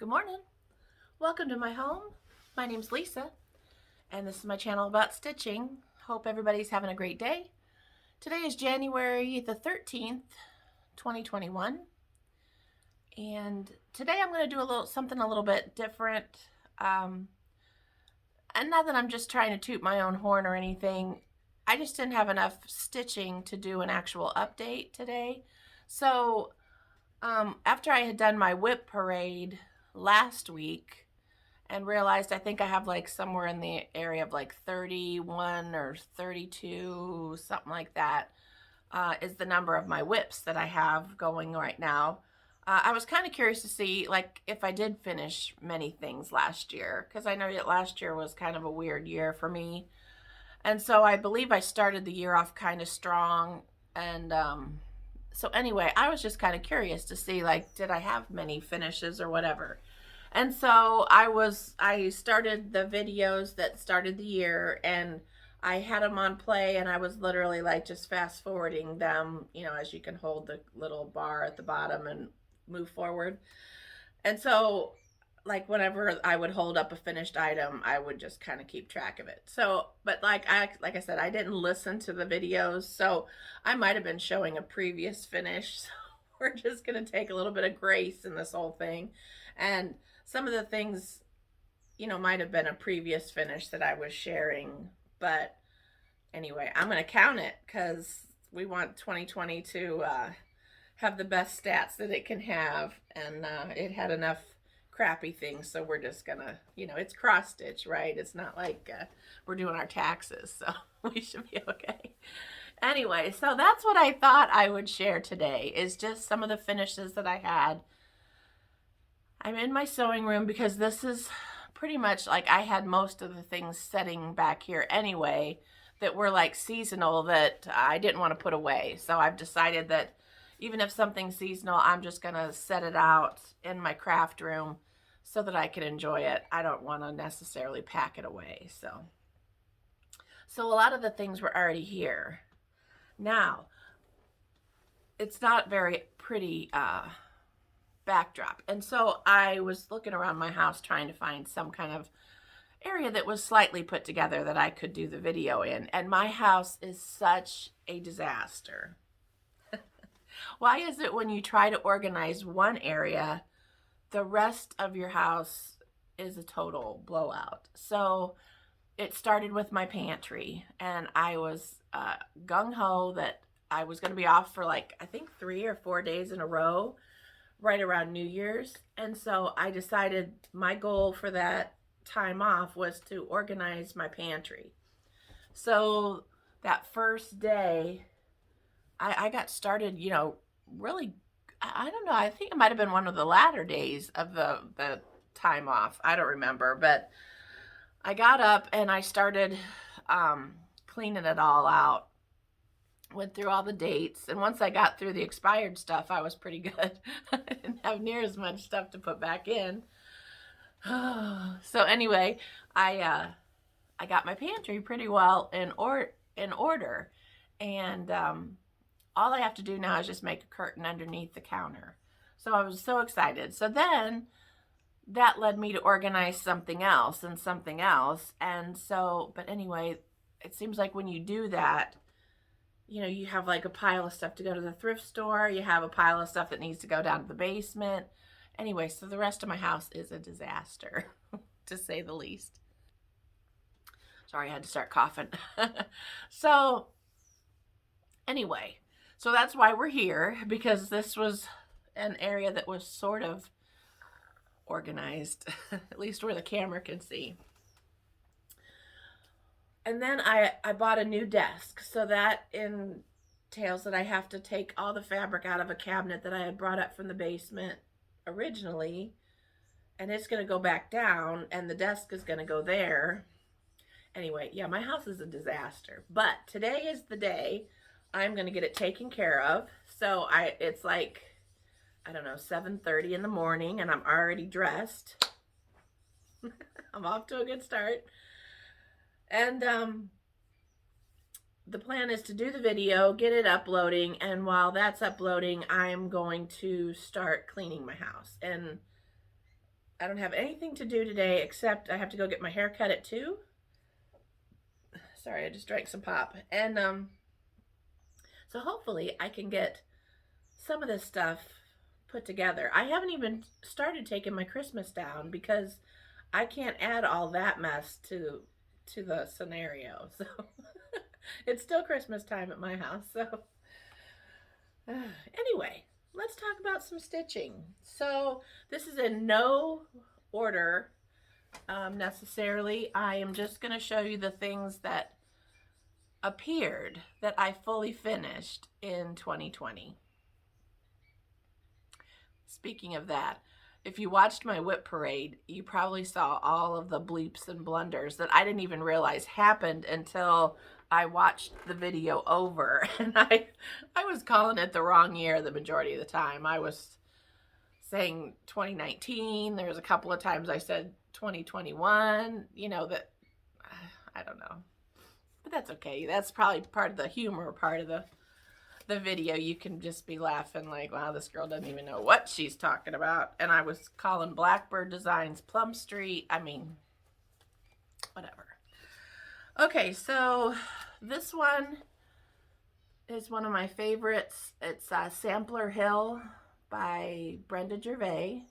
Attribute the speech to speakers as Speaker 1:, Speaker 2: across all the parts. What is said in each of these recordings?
Speaker 1: Good morning. Welcome to my home. My name's Lisa, and this is my channel about stitching. Hope everybody's having a great day. Today is January the 13th, 2021, and today I'm going to do something a little bit different. And not that I'm just trying to toot my own horn or anything. I just didn't have enough stitching to do an actual update today. So after I had done my whip parade last week and realized I think I have like somewhere in the area of like 31 or 32, something like that, is the number of my whips that I have going right now. I was kind of curious to see like if I did finish many things last year, because I know that last year was kind of a weird year for me. And so I believe I started the year off kind of strong. And so anyway, I was just kind of curious to see like, did I have many finishes or whatever? And so I started the videos that started the year, and I had them on play, and I was literally like just fast forwarding them, you know, as you can hold the little bar at the bottom and move forward. And so like whenever I would hold up a finished item, I would just kind of keep track of it. So, but like I said, I didn't listen to the videos, so I might have been showing a previous finish. So we're just going to take a little bit of grace in this whole thing. And some of the things, you know, might have been a previous finish that I was sharing. But anyway, I'm going to count it because we want 2020 to have the best stats that it can have. And it had enough crappy things, so we're just gonna, you know, it's cross stitch, right? It's not like we're doing our taxes, so we should be okay. Anyway, so that's what I thought I would share today, is just some of the finishes that I had. I'm in my sewing room because this is pretty much like I had most of the things setting back here anyway that were like seasonal that I didn't want to put away. So I've decided that even if something's seasonal, I'm just gonna set it out in my craft room so that I can enjoy it. I don't want to necessarily pack it away. So a lot of the things were already here. Now, it's not very pretty backdrop. And so I was looking around my house trying to find some kind of area that was slightly put together that I could do the video in. And my house is such a disaster. Why is it when you try to organize one area, the rest of your house is a total blowout? So it started with my pantry, and I was gung-ho that I was going to be off for like, I think 3 or 4 days in a row, right around New Year's. And so I decided my goal for that time off was to organize my pantry. So that first day, I got started, you know, really, I don't know, I think it might have been one of the latter days of the time off. I don't remember, but I got up and I started cleaning it all out. Went through all the dates, and once I got through the expired stuff, I was pretty good. I didn't have near as much stuff to put back in. So anyway, I got my pantry pretty well in order, and all I have to do now is just make a curtain underneath the counter. So I was so excited. So then that led me to organize something else and something else. And so, but anyway, it seems like when you do that, you know, you have like a pile of stuff to go to the thrift store. You have a pile of stuff that needs to go down to the basement. Anyway, so the rest of my house is a disaster, to say the least. Sorry, I had to start coughing. So anyway, so that's why we're here, because this was an area that was sort of organized, at least where the camera can see. And then I bought a new desk, so that entails that I have to take all the fabric out of a cabinet that I had brought up from the basement originally, and it's going to go back down, and the desk is going to go there. Anyway, yeah, my house is a disaster, but today is the day I'm going to get it taken care of. So it's like, I don't know, 7:30 in the morning, and I'm already dressed. I'm off to a good start. And the plan is to do the video, get it uploading, and while that's uploading, I'm going to start cleaning my house. And I don't have anything to do today except I have to go get my hair cut at 2. Sorry, I just drank some pop. And so hopefully I can get some of this stuff put together. I haven't even started taking my Christmas down because I can't add all that mess to the scenario. So it's still Christmas time at my house. So anyway, let's talk about some stitching. So this is in no order necessarily. I am just going to show you the things that appeared that I fully finished in 2020. Speaking of that, if you watched my whip parade, you probably saw all of the bleeps and blunders that I didn't even realize happened until I watched the video over. And I was calling it the wrong year the majority of the time. I was saying 2019. There's a couple of times I said 2021, you know, that I don't know. But that's okay. That's probably part of the humor part of the video. You can just be laughing like, wow, this girl doesn't even know what she's talking about. And I was calling Blackbird Designs Plum Street. I mean, whatever. Okay, so this one is one of my favorites. It's Sampler Hill by Brenda Gervais.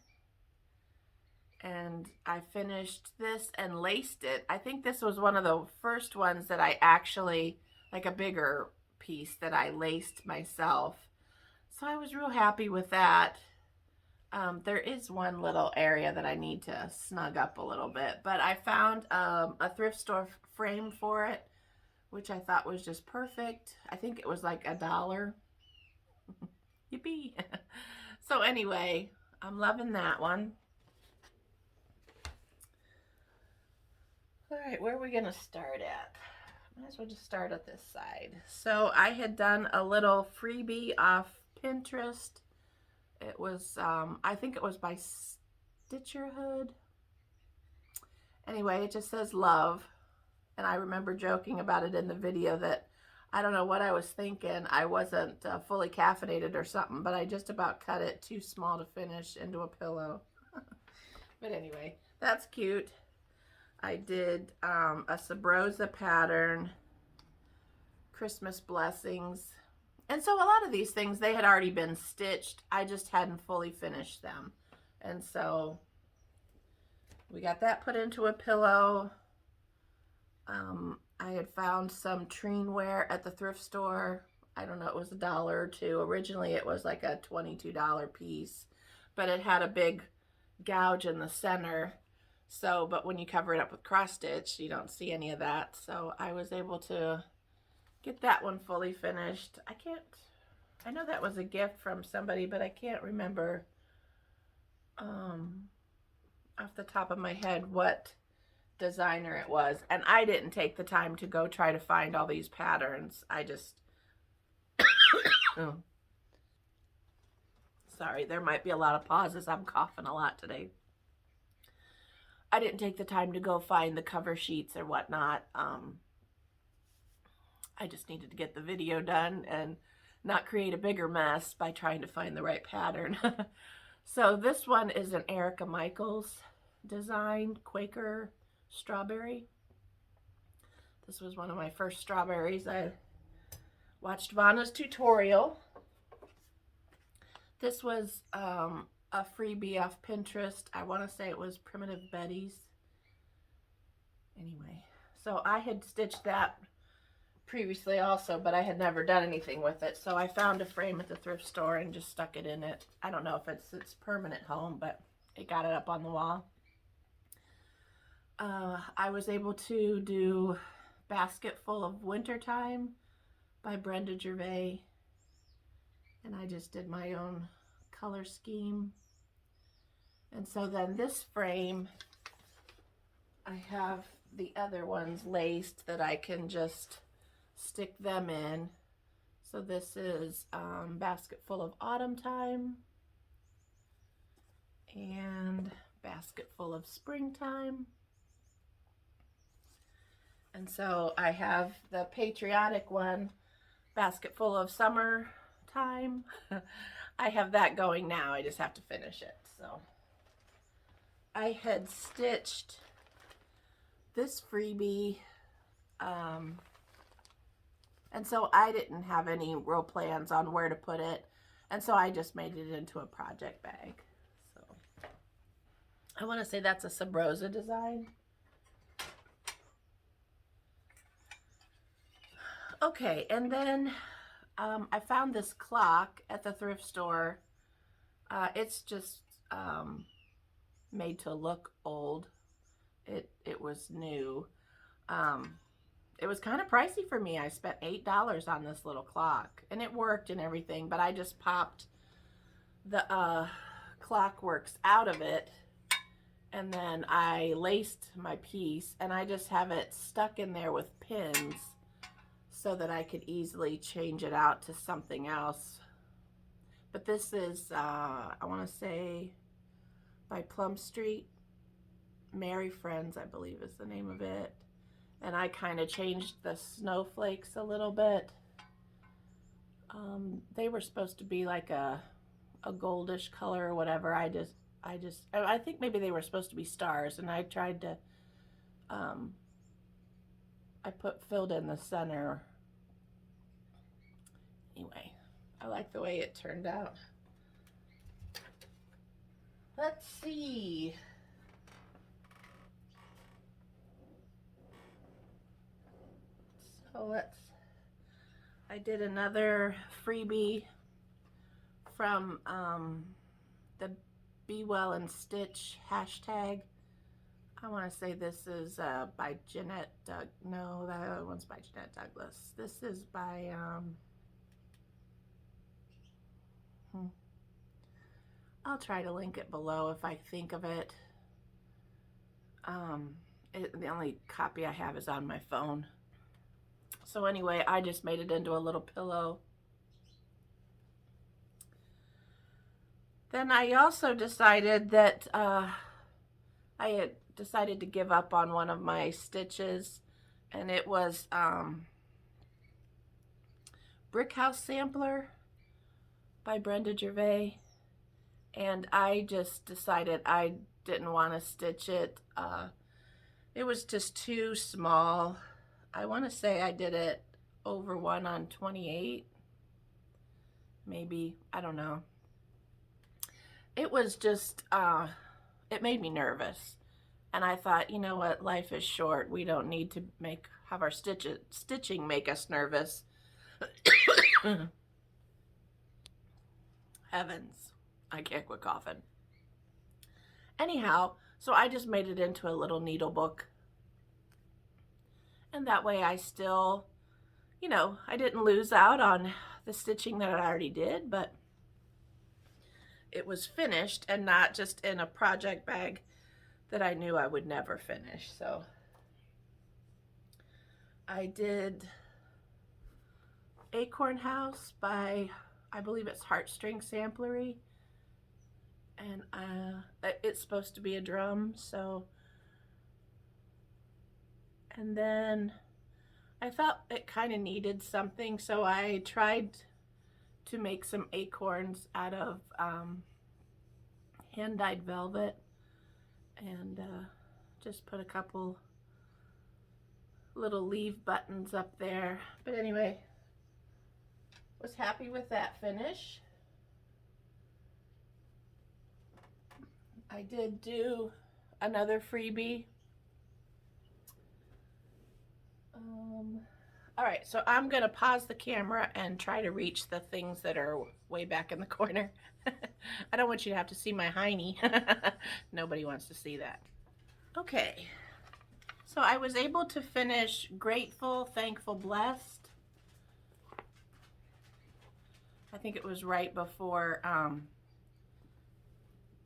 Speaker 1: And I finished this and laced it. I think this was one of the first ones that I actually, like a bigger piece that I laced myself. So I was real happy with that. There is one little area that I need to snug up a little bit, but I found a thrift store frame for it, which I thought was just perfect. I think it was like $1. Yippee. So anyway, I'm loving that one. All right, where are we gonna start at? Might as well just start at this side. So I had done a little freebie off Pinterest. It was, I think it was by Stitcherhood. Anyway, it just says love. And I remember joking about it in the video that I don't know what I was thinking. I wasn't fully caffeinated or something, but I just about cut it too small to finish into a pillow. But anyway, that's cute. I did a Sabrosa pattern, Christmas blessings. And so a lot of these things, they had already been stitched. I just hadn't fully finished them. And so we got that put into a pillow. I had found some treenware at the thrift store. I don't know, it was $1 or $2. Originally it was like a $22 piece, but it had a big gouge in the center. So, but when you cover it up with cross stitch, you don't see any of that. So I was able to get that one fully finished. I know that was a gift from somebody, but I can't remember off the top of my head what designer it was. And I didn't take the time to go try to find all these patterns. I just, oh. Sorry, there might be a lot of pauses. I'm coughing a lot today. I didn't take the time to go find the cover sheets or whatnot. I just needed to get the video done and not create a bigger mess by trying to find the right pattern. So this one is an Erica Michaels designed Quaker strawberry. This was one of my first strawberries. I watched Vanna's tutorial. This was a freebie off Pinterest. I want to say it was Primitive Betty's. Anyway, so I had stitched that previously also, but I had never done anything with it. So I found a frame at the thrift store and just stuck it in it. I don't know if it's its permanent home, but it got it up on the wall. I was able to do Basket Full of Wintertime by Brenda Gervais. And I just did my own color scheme. And so then this frame, I have the other ones laced that I can just stick them in. So this is Basket Full of Autumn Time and Basket Full of Springtime. And so I have the patriotic one, Basket Full of Summertime. I have that going now. I just have to finish it. So I had stitched this freebie, and so I didn't have any real plans on where to put it, and so I just made it into a project bag. So I want to say that's a Sub Rosa design. Okay, and then I found this clock at the thrift store. It's just made to look old. It was new. It was kind of pricey for me. I spent $8 on this little clock, and it worked and everything, but I just popped the clock works out of it, and then I laced my piece, and I just have it stuck in there with pins so that I could easily change it out to something else. But this is, I want to say, by Plum Street. Merry Friends, I believe is the name of it. And I kind of changed the snowflakes a little bit. They were supposed to be like a goldish color or whatever. I think maybe they were supposed to be stars, and I tried to, filled in the center. Anyway, I like the way it turned out. Let's see. So I did another freebie from the Be Well and Stitch hashtag. I want to say this is by Jeanette no, that other one's by Jeanette Douglas. This is by I'll try to link it below if I think of it. The only copy I have is on my phone. So anyway, I just made it into a little pillow. Then I also decided that I had decided to give up on one of my stitches, and it was Brick House Sampler by Brenda Gervais, and I just decided I didn't want to stitch it. It was just too small. I want to say I did it over 1 on 28, maybe, I don't know. It was just, it made me nervous. And I thought, you know what, life is short. We don't need to have our stitching make us nervous. Heavens, I can't quit coughing. Anyhow, so I just made it into a little needle book. And that way I still, you know, I didn't lose out on the stitching that I already did, but it was finished and not just in a project bag that I knew I would never finish. So I did Acorn House by, I believe it's Heartstring Samplery, and it's supposed to be a drum, so. And then I thought it kind of needed something, so I tried to make some acorns out of hand-dyed velvet, and just put a couple little leaf buttons up there. But anyway, was happy with that finish. I did do another freebie. All right, so I'm gonna pause the camera and try to reach the things that are way back in the corner. I don't want you to have to see my hiney. Nobody wants to see that. Okay, so I was able to finish Grateful, Thankful, Blessed. I think it was right before, oh,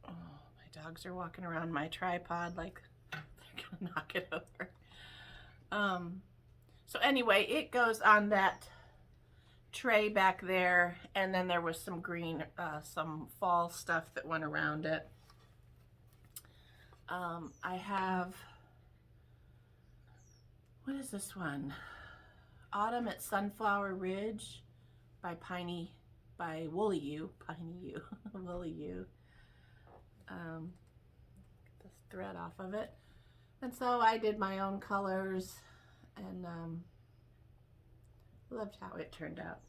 Speaker 1: my dogs are walking around my tripod like they're gonna knock it over. So anyway, it goes on that tray back there, and then there was some green, some fall stuff that went around it. I have, what is this one? Autumn at Sunflower Ridge by Woolly U, Woolly U. Get this thread off of it. And so I did my own colors and loved how it turned out.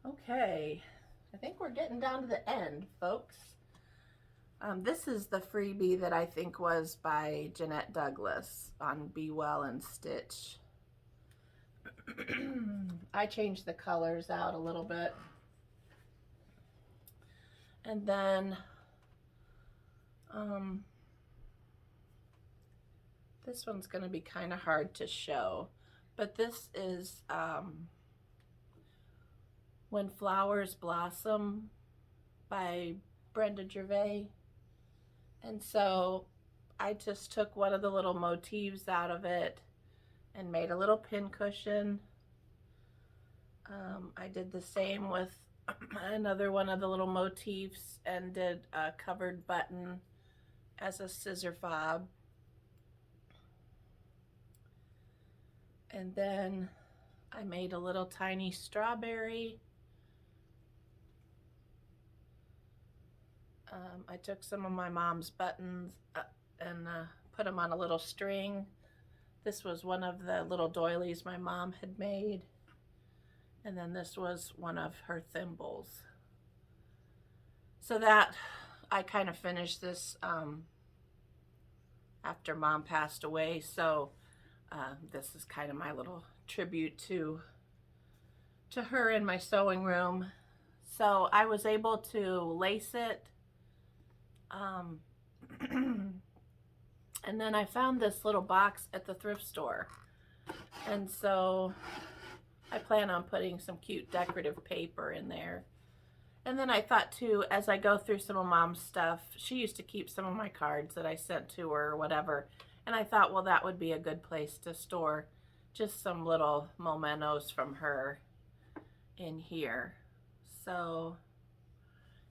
Speaker 1: Okay, I think we're getting down to the end, folks. This is the freebie that I think was by Jeanette Douglas on Be Well and Stitch. I changed the colors out a little bit. And then this one's going to be kind of hard to show, but this is When Flowers Blossom by Brenda Gervais. And so I just took one of the little motifs out of it and made a little pin cushion. I did the same with another one of the little motifs and did a covered button as a scissor fob. And then I made a little tiny strawberry. I took some of my mom's buttons and put them on a little string. This was one of the little doilies my mom had made. And then this was one of her thimbles. So that, I kind of finished this after Mom passed away. So this is kind of my little tribute to her in my sewing room. So I was able to lace it. And then I found this little box at the thrift store. And so I plan on putting some cute decorative paper in there. And then I thought too, as I go through some of Mom's stuff, she used to keep some of my cards that I sent to her or whatever. And I thought, well, that would be a good place to store just some little mementos from her in here. So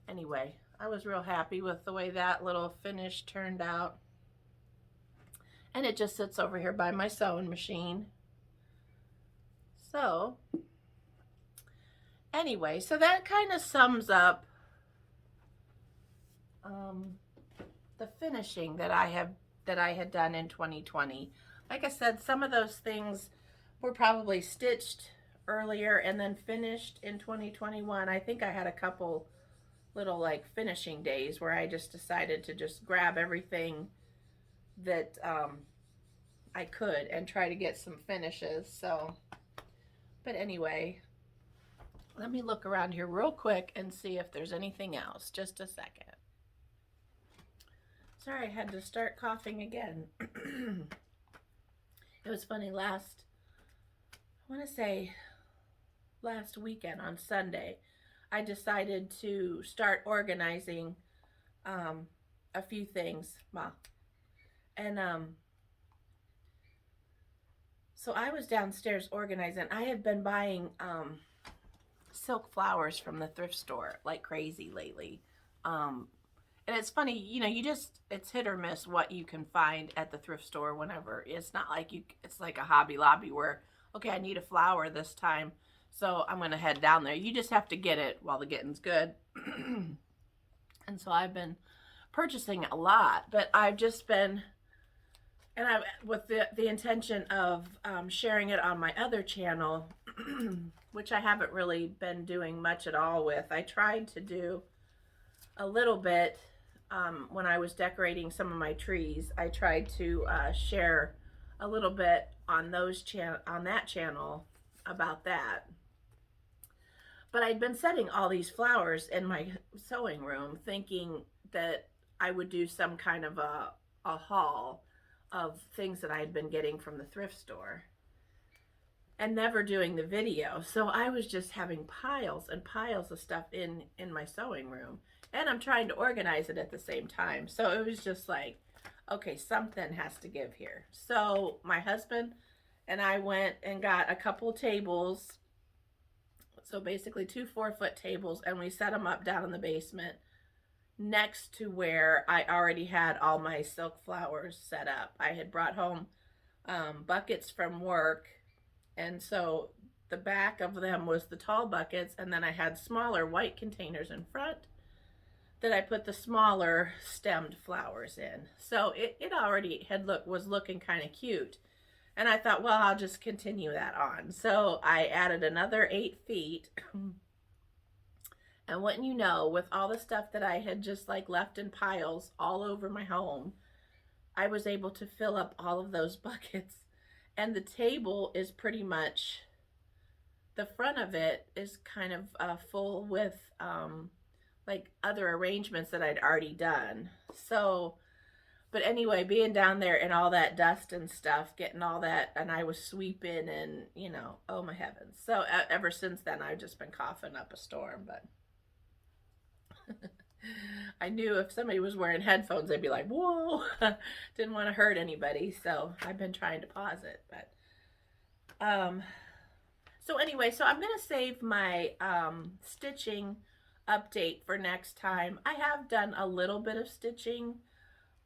Speaker 1: anyway, I was real happy with the way that little finish turned out. And it just sits over here by my sewing machine. So anyway, so that kind of sums up the finishing that I had done in 2020. Like I said, some of those things were probably stitched earlier and then finished in 2021. I think I had a couple little like finishing days where I just decided to just grab everything that I could and try to get some finishes. So, but anyway, let me look around here real quick and see if there's anything else. Just a second. Sorry, I had to start coughing again. It was funny, I want to say last weekend on Sunday, I decided to start organizing a few things. And so I was downstairs organizing. I have been buying silk flowers from the thrift store like crazy lately. And it's funny, you know, it's hit or miss what you can find at the thrift store whenever. It's not like it's like a Hobby Lobby where, okay, I need a flower this time, so I'm going to head down there. You just have to get it while the getting's good. And so I've been purchasing a lot, but I've just been, and I with the intention of sharing it on my other channel, which I haven't really been doing much at all with. I tried to do a little bit when I was decorating some of my trees. I tried to share a little bit on that channel about that. But I'd been setting all these flowers in my sewing room thinking that I would do some kind of a haul of things that I had been getting from the thrift store and never doing the video. So I was just having piles and piles of stuff in my sewing room, and I'm trying to organize it at the same time. So it was just like, okay, something has to give here. So my husband and I went and got a couple tables. So basically 2 4-foot tables, and we set them up down in the basement next to where I already had all my silk flowers set up. I had brought home buckets from work, and so the back of them was the tall buckets, and then I had smaller white containers in front, that I put the smaller stemmed flowers in. So it already was looking kind of cute. And I thought, well, I'll just continue that on. So I added another 8 feet. And wouldn't you know, with all the stuff that I had just like left in piles all over my home, I was able to fill up all of those buckets. And the table is pretty much, the front of it is kind of full with like other arrangements that I'd already done. So, but anyway, being down there and all that dust and stuff, getting all that, and I was sweeping and, you know, oh my heavens. So ever since then, I've just been coughing up a storm, but I knew if somebody was wearing headphones, they'd be like, whoa, didn't want to hurt anybody. So I've been trying to pause it, but, so anyway, so I'm going to save my, stitching update for next time. I have done a little bit of stitching,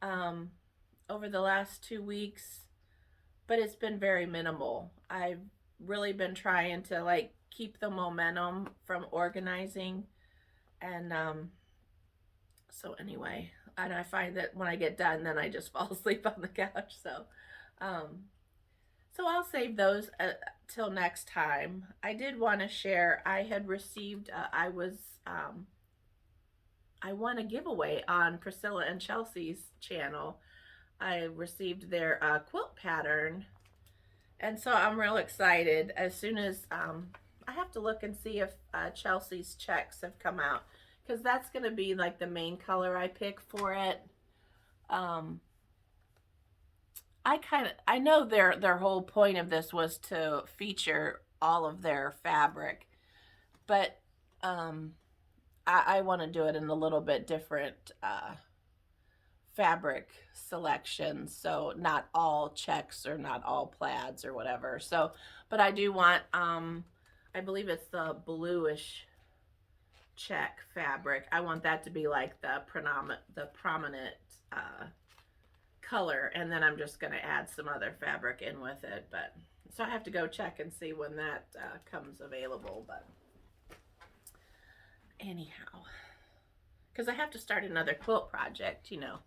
Speaker 1: over the last 2 weeks, but it's been very minimal. I've really been trying to like keep the momentum from organizing. And, so anyway, and I find that when I get done, then I just fall asleep on the couch. So, so I'll save those till next time. I did want to share, I had received, I won a giveaway on Priscilla and Chelsea's channel. I received their quilt pattern. And so I'm real excited. As soon as, I have to look and see if Chelsea's checks have come out, because that's going to be like the main color I pick for it. I know their whole point of this was to feature all of their fabric, but I want to do it in a little bit different fabric selection, so not all checks or not all plaids or whatever. So, but I do want, I believe it's the bluish check fabric. I want that to be like the prominent color, and then I'm just going to add some other fabric in with it. But so I have to go check and see when that comes available. But anyhow, because I have to start another quilt project, you know.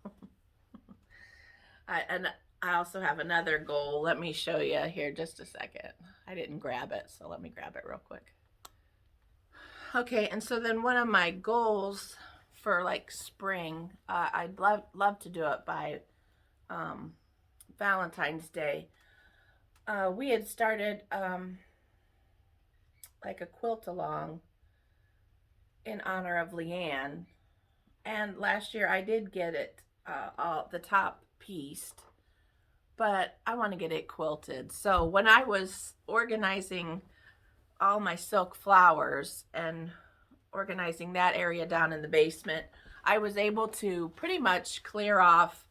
Speaker 1: And I also have another goal. Let me show you here just a second. I didn't grab it, so let me grab it real quick. Okay, and so then one of my goals for like spring, I'd love to do it by Valentine's Day. We had started like a quilt along in honor of Leanne, and last year I did get it all the top pieced, but I want to get it quilted. So when I was organizing all my silk flowers and organizing that area down in the basement, I was able to pretty much clear off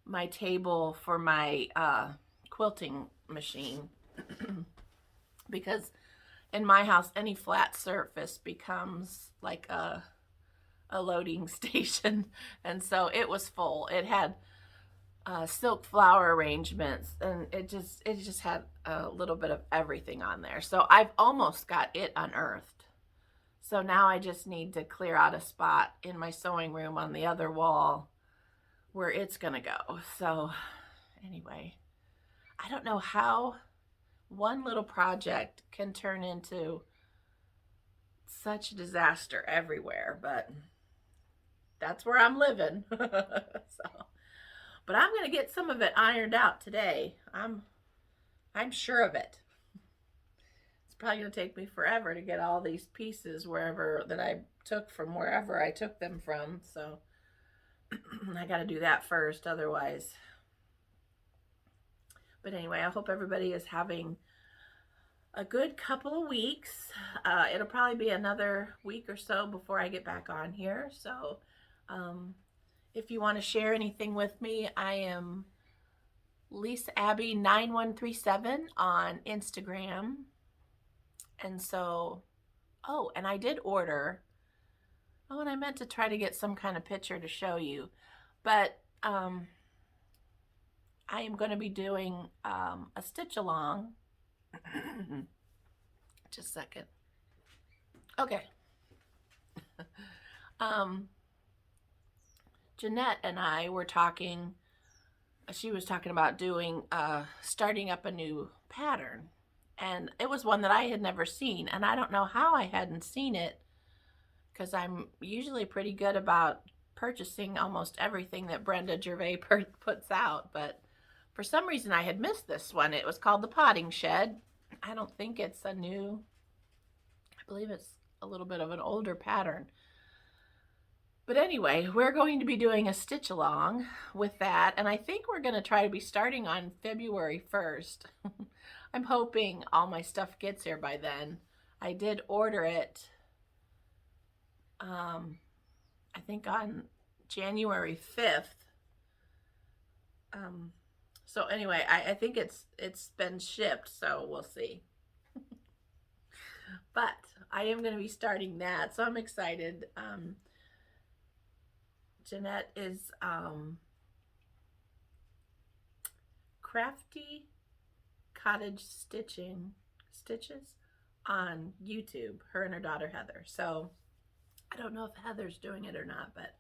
Speaker 1: my table for my quilting machine because in my house any flat surface becomes like a loading station, and so it was full. It had silk flower arrangements, and it just had a little bit of everything on there. So I've almost got it unearthed. So now I just need to clear out a spot in my sewing room on the other wall where it's gonna go. So anyway, I don't know how one little project can turn into such a disaster everywhere, but that's where I'm living. So, but I'm going to get some of it ironed out today. I'm sure of it. It's probably going to take me forever to get all these pieces wherever that I took from wherever I took them from. So I got to do that first, otherwise. But anyway, I hope everybody is having a good couple of weeks. It'll probably be another week or so before I get back on here. So if you want to share anything with me, I am Lisa Abby 9137 on Instagram. And so, oh, and I did order, oh, and I meant to try to get some kind of picture to show you, but I am going to be doing a stitch along. Just a second. Okay. Jeanette and I were talking, she was talking about doing, starting up a new pattern. And it was one that I had never seen. And I don't know how I hadn't seen it, because I'm usually pretty good about purchasing almost everything that Brenda Gervais puts out. But for some reason I had missed this one. It was called The Potting Shed. I don't think it's a new, I believe it's a little bit of an older pattern. But anyway, we're going to be doing a stitch along with that, and I think we're going to try to be starting on February 1st. I'm hoping all my stuff gets here by then. I did order it, I think on January 5th. So anyway, I think it's been shipped, so we'll see. But I am going to be starting that, so I'm excited. Jeanette is Crafty Cottage Stitches on YouTube, her and her daughter Heather. So I don't know if Heather's doing it or not, but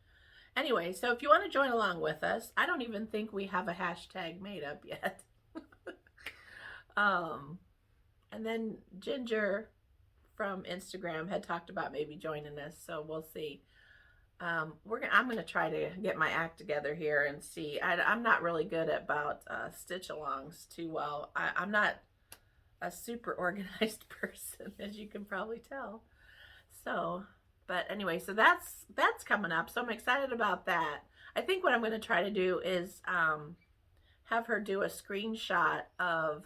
Speaker 1: anyway, so if you want to join along with us, I don't even think we have a hashtag made up yet. And then Ginger from Instagram had talked about maybe joining us, so we'll see. I'm gonna try to get my act together here and see. I'm not really good about stitch alongs too well. I'm not a super organized person, as you can probably tell. So, but anyway, so that's coming up. So I'm excited about that. I think what I'm gonna try to do is have her do a screenshot of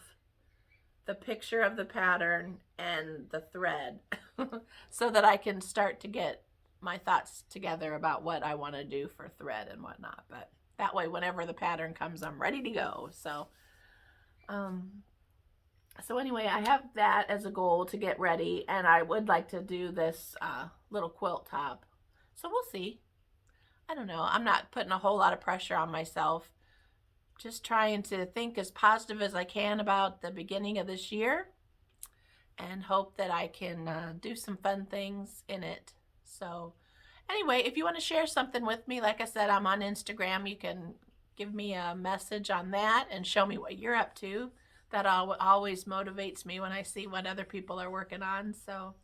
Speaker 1: the picture of the pattern and the thread so that I can start to get my thoughts together about what I want to do for thread and whatnot. But that way, whenever the pattern comes, I'm ready to go. So anyway, I have that as a goal to get ready, and I would like to do this little quilt top. So we'll see. I don't know. I'm not putting a whole lot of pressure on myself. Just trying to think as positive as I can about the beginning of this year and hope that I can do some fun things in it. So anyway, if you want to share something with me, like I said, I'm on Instagram. You can give me a message on that and show me what you're up to. That always motivates me when I see what other people are working on. So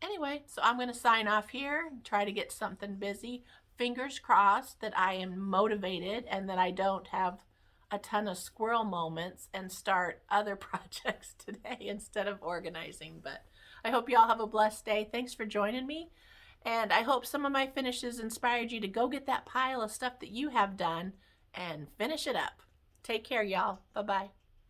Speaker 1: anyway, so I'm going to sign off here and try to get something busy. Fingers crossed that I am motivated and that I don't have a ton of squirrel moments and start other projects today instead of organizing. But I hope you all have a blessed day. Thanks for joining me. And I hope some of my finishes inspired you to go get that pile of stuff that you have done and finish it up. Take care, y'all. Bye-bye.